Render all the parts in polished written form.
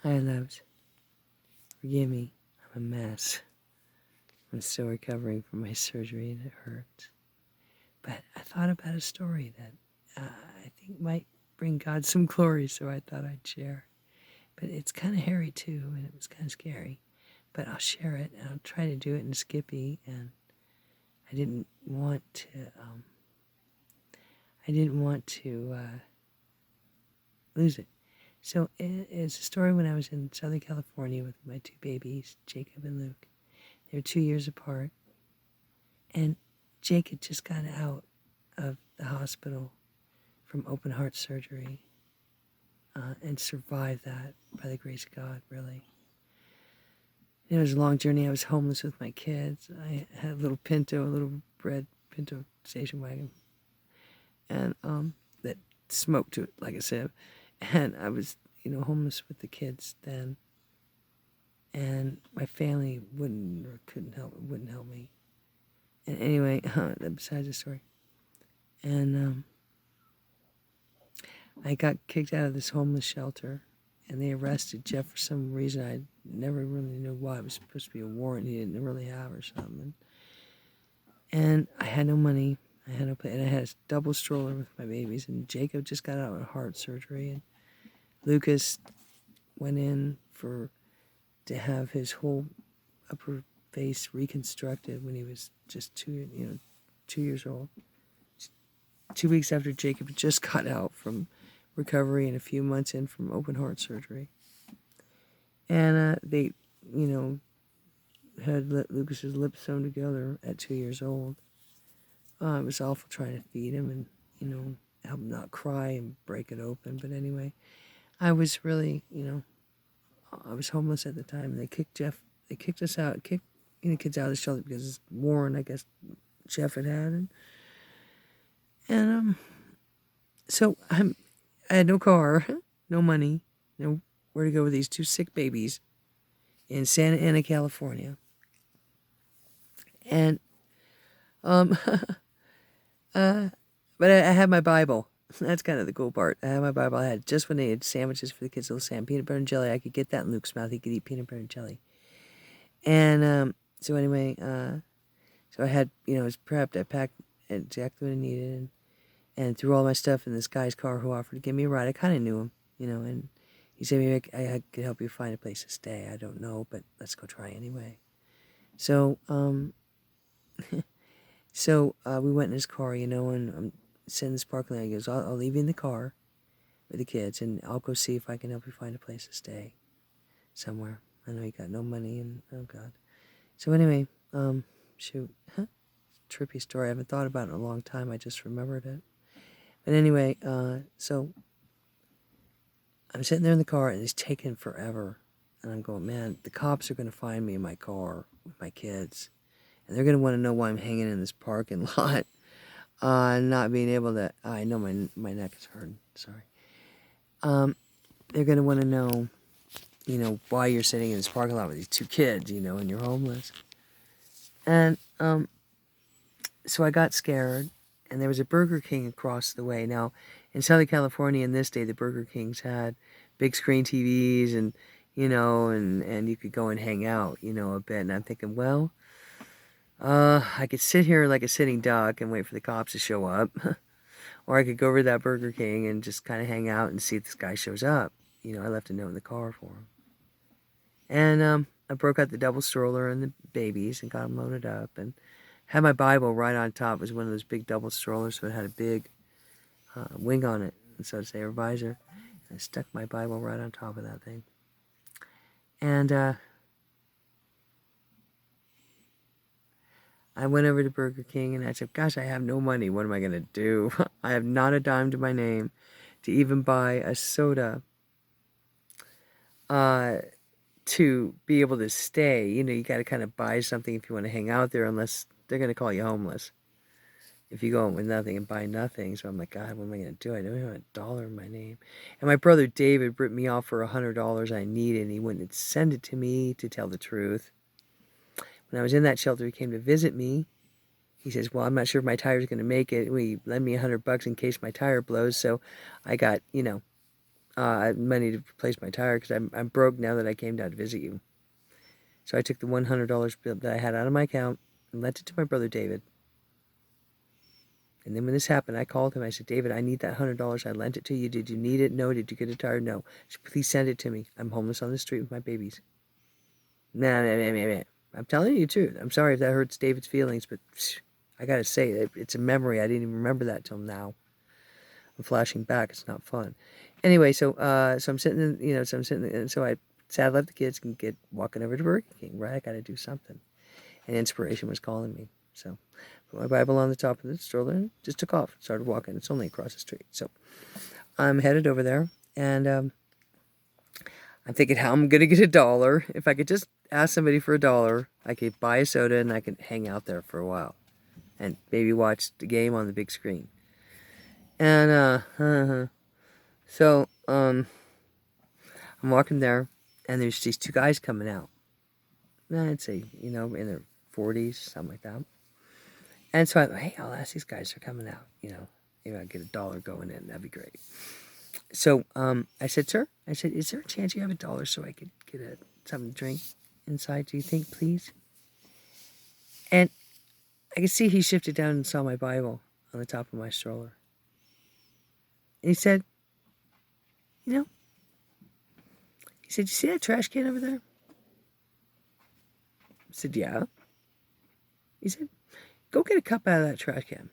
Hi, loves. Forgive me. I'm a mess. I'm still recovering from my surgery and it hurts. But I thought about a story that I think might bring God some glory, so I thought I'd share. But it's kind of hairy too, and it was kind of scary. But I'll share it, and I'll try to do it in Skippy. And I didn't want to. I didn't want to lose it. So it's a story when I was in Southern California with my two babies, Jacob and Luke. They were 2 years apart. And Jacob just got out of the hospital from open heart surgery and survived that by the grace of God, really. It was a long journey. I was homeless with my kids. I had a little Pinto, a little red Pinto station wagon, and that smoked to it like a sieve. And I was, homeless with the kids then. And my family wouldn't help me. And anyway, besides the story. And I got kicked out of this homeless shelter, and they arrested Jeff for some reason. I never really knew why. It was supposed to be a warrant he didn't really have or something. And I had no money. I had no place, and I had a double stroller with my babies. And Jacob just got out of heart surgery, and Lucas went in to have his whole upper face reconstructed when he was just 2 years old. 2 weeks after Jacob just got out from recovery and a few months in from open heart surgery. And they, had Lucas's lips sewn together at 2 years old. It was awful trying to feed him and, help him not cry and break it open. But anyway, I was really, I was homeless at the time. They kicked us out, kicked kids out of the shelter because it's Warren, I guess, Jeff had. And so I had no car, no money, no where to go with these two sick babies in Santa Ana, California. And but I had my Bible. That's kind of the cool part. I had my Bible. I had just when they had sandwiches for the kids, little Sam, peanut butter and jelly. I could get that in Luke's mouth. He could eat peanut butter and jelly. And so anyway, so I had, I was prepped. I packed exactly what I needed, and threw all my stuff in this guy's car who offered to give me a ride. I kind of knew him, and he said maybe I could help you find a place to stay. I don't know, but let's go try anyway. So we went in his car, and I'm sitting in this parking lot. He goes, I'll leave you in the car with the kids, and I'll go see if I can help you find a place to stay somewhere. I know you got no money, and oh God. So anyway, trippy story. I haven't thought about it in a long time. I just remembered it. But anyway, so I'm sitting there in the car, and it's taking forever. And I'm going, man, the cops are going to find me in my car with my kids. And they're going to want to know why I'm hanging in this parking lot. Not being able to, I know my neck is hurting, sorry. They're going to want to know, why you're sitting in this parking lot with these two kids, and you're homeless. And so I got scared, and there was a Burger King across the way. Now, in Southern California in this day, the Burger Kings had big screen TVs and, and you could go and hang out, a bit. And I'm thinking, well, I could sit here like a sitting duck and wait for the cops to show up. Or I could go over to that Burger King and just kind of hang out and see if this guy shows up. I left a note in the car for him. And I broke out the double stroller and the babies and got them loaded up and had my Bible right on top. It was one of those big double strollers, so it had a big wing on it, and so to say, a visor. And I stuck my Bible right on top of that thing. And I went over to Burger King and I said, gosh, I have no money. What am I going to do? I have not a dime to my name to even buy a soda to be able to stay. You got to kind of buy something if you want to hang out there, unless they're going to call you homeless if you go in with nothing and buy nothing. So I'm like, God, what am I going to do? I don't even have $1 in my name. And my brother David ripped me off for $100 I needed, and he wouldn't send it to me, to tell the truth. When I was in that shelter, he came to visit me. He says, well, I'm not sure if my tire's going to make it. We lend me $100 in case my tire blows. So I got, I had money to replace my tire because I'm broke now that I came down to visit you. So I took the $100 bill that I had out of my account and lent it to my brother David. And then when this happened, I called him. I said, David, I need that $100. I lent it to you. Did you need it? No. Did you get a tire? No. He said, please send it to me. I'm homeless on the street with my babies. Nah. I'm telling you the truth. I'm sorry if that hurts David's feelings, but I gotta say, it's a memory. I didn't even remember that till now. I'm flashing back. It's not fun. Anyway, so I'm sitting in, and so I sad left the kids and get walking over to Burger King. Right, I got to do something, and inspiration was calling me. So put my Bible on the top of the stroller and just took off. Started walking. It's only across the street, so I'm headed over there, and I'm thinking how I'm gonna get $1. If I could just ask somebody for $1, I could buy a soda and I could hang out there for a while, and maybe watch the game on the big screen. And so I'm walking there, and there's these two guys coming out. I'd say, in their 40s, something like that. And so I thought, hey, I'll ask these guys who are coming out, maybe I'll get $1 going in. That'd be great. So I said, sir, is there a chance you have $1 so I could get something to drink inside, do you think, please? And I could see he shifted down and saw my Bible on the top of my stroller. And he said, you see that trash can over there? I said, yeah. He said, go get a cup out of that trash can.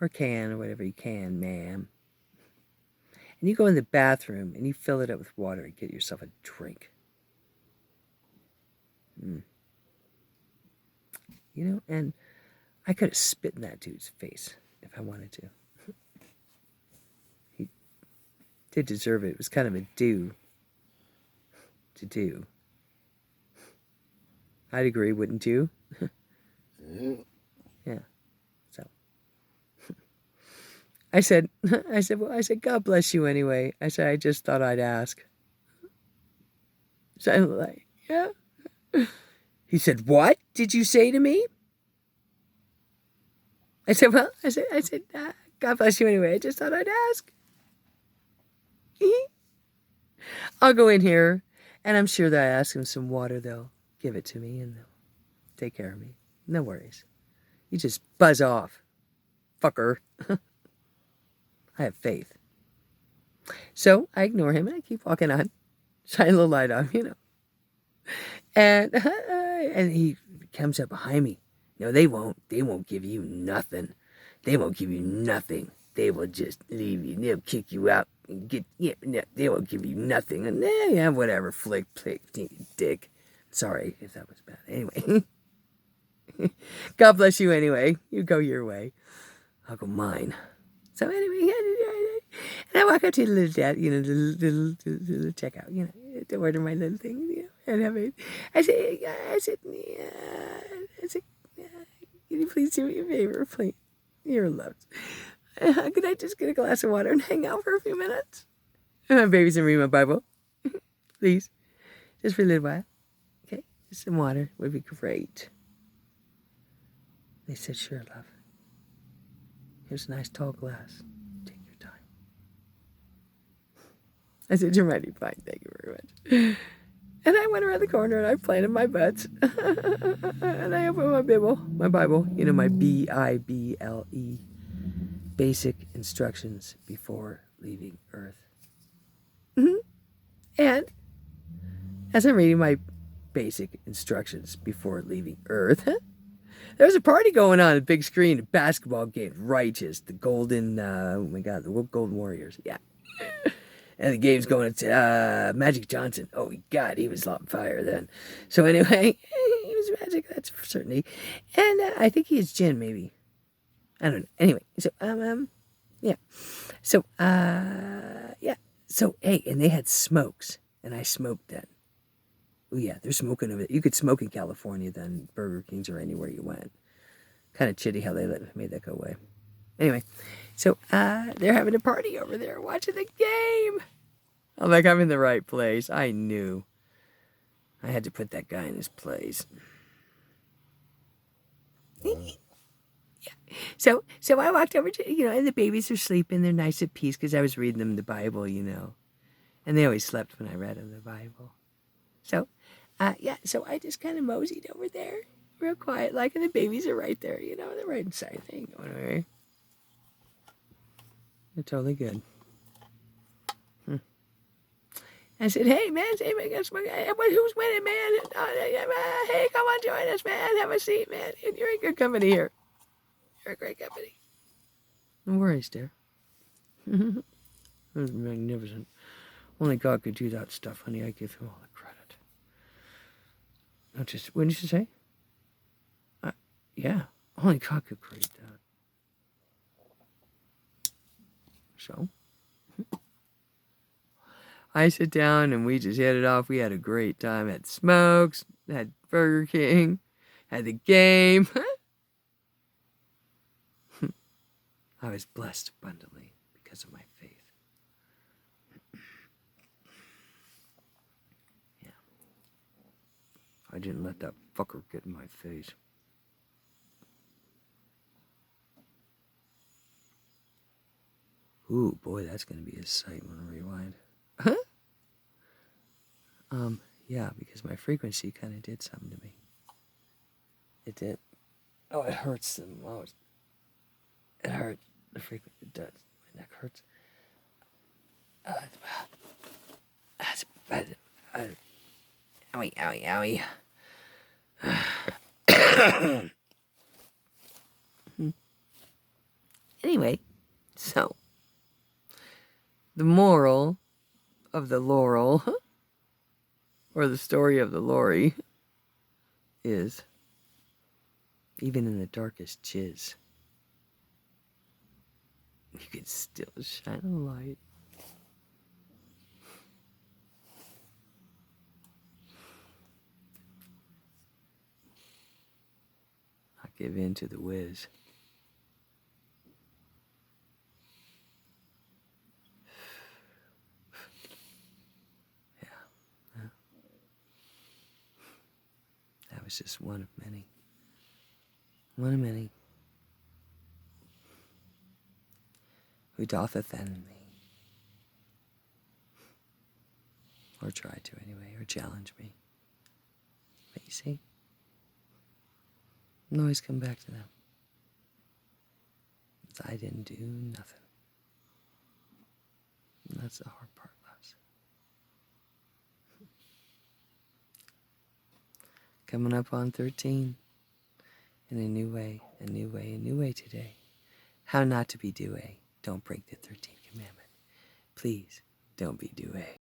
Or can, or whatever you can, ma'am. And you go in the bathroom and you fill it up with water and get yourself a drink. And I could have spit in that dude's face if I wanted to. He did deserve it. It was kind of a do to do. I'd agree, wouldn't you? Yeah. So I said, God bless you anyway. I said, I just thought I'd ask. So I'm like, yeah. He said, what did you say to me? I said, well, God bless you anyway. I just thought I'd ask. I'll go in here, and I'm sure that I ask him some water, they'll give it to me, and they'll take care of me. No worries. You just buzz off, fucker. I have faith. So I ignore him, and I keep walking on. Shine a little light on, And he comes up behind me. No, they won't. They won't give you nothing. They won't give you nothing. They will just leave you. They'll kick you out and they won't give you nothing. And yeah, whatever. Flick, dick. Sorry if that was bad. Anyway. God bless you anyway. You go your way. I'll go mine. So anyway, and I walk up to the little dad, the little checkout, to order my little thing, and I said, can you please do me a favor, please? You're loved. Could I just get a glass of water and hang out for a few minutes? And my babies and read my Bible, please, just for a little while. Okay, just some water would be great. They said, sure, love. Here's a nice tall glass. Take your time. I said, you're mighty fine. Thank you very much. And I went around the corner and I planted my butts. And I opened my Bible, my Bible, basic instructions before leaving Earth. And as I'm reading my basic instructions before leaving Earth, there was a party going on, a big screen, a basketball game, righteous, the golden, the Golden Warriors, yeah. And the game's going to Magic Johnson. Oh, God, he was on fire then. So anyway, he was Magic, that's for certainty. And I think he is Jin, maybe. I don't know. Anyway, so, yeah. So, yeah. So, hey, and they had smokes, and I smoked then. Oh, yeah, they're smoking of it. You could smoke in California then, Burger Kings or anywhere you went. Kind of chitty how they made that go away. Anyway, so they're having a party over there watching the game. I'm like, I'm in the right place. I knew. I had to put that guy in his place. Yeah. So I walked over to, and the babies are sleeping. They're nice at peace because I was reading them the Bible, And And they always slept when I read them the Bible. So, yeah, so I just kind of moseyed over there, real quiet, like, and the babies are right there, you know, they're right inside. They ain't going away. They're totally good. I said, hey, man, who's winning, man? Hey, come on, join us, man. Have a seat, man. You're in good company here. You're a great company. No worries, dear. It was magnificent. Only God could do that stuff, honey. I give him all the credit. Not just, what did you say? Yeah, only God could create that. So, I sit down and we just hit it off. We had a great time. Had smokes, had Burger King, had the game. I was blessed abundantly because of my faith. Yeah. I didn't let that fucker get in my face. Ooh, boy, that's going to be a sight when I rewind. Yeah, because my frequency kind of did something to me. It did. Oh, it hurts the most. It hurts. The frequency, it does. My neck hurts. That's bad. Owie, owie, owie. Anyway, so, the moral of the laurel, or the story of the Lori, is, even in the darkest jizz, you can still shine a light. Not give in to the whiz. Yeah. That was just one of many. One of many. Who doth offend me. Or try to anyway, or challenge me. But you see, I always come back to them. I didn't do nothing. And that's the hard part, loves. Coming up on 13. In a new way, a new way, a new way today. How not to be do-a. Don't break the 13th commandment. Please, don't be do-a.